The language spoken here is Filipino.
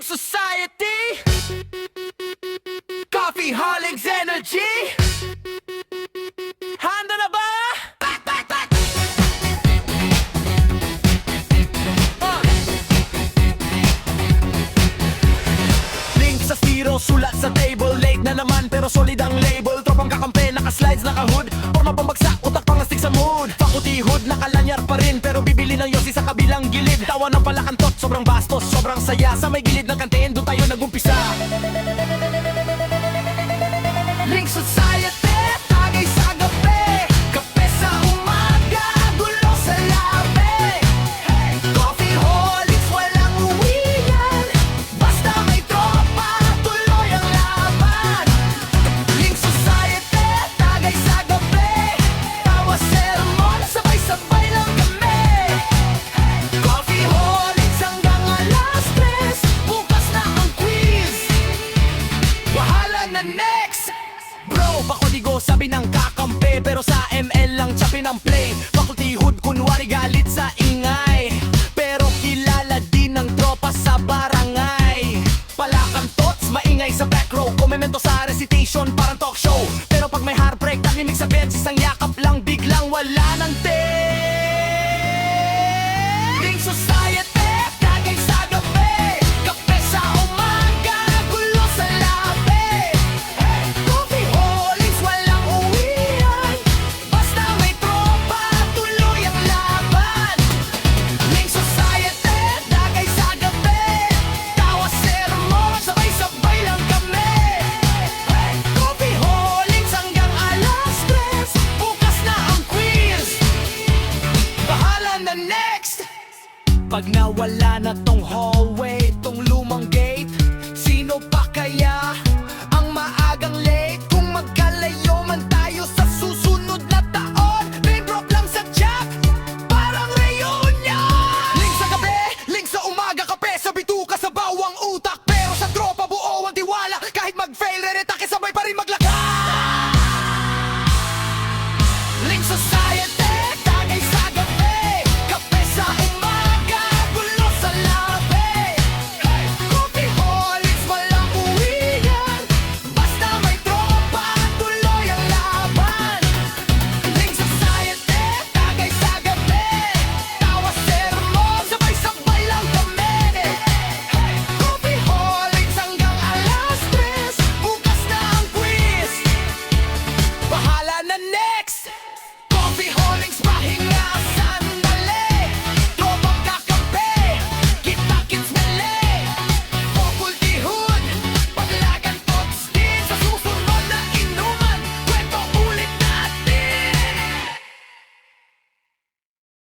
Society, Coffee Holics Energy. Handa na ba? Link sa zero, sulat sa table. Late na naman pero solid ang label. Tropang kakampi, naka-slides, naka-hood. Forma pambagsak, utak pangastig sa mood. Faculty hood, nakalanyar pa rin pero bibili ng yosi sa kabilang gilid. Tawa ng palakantot, sobrang bastos, sobrang saya. Sa may gilid ng kanteen, doon tayo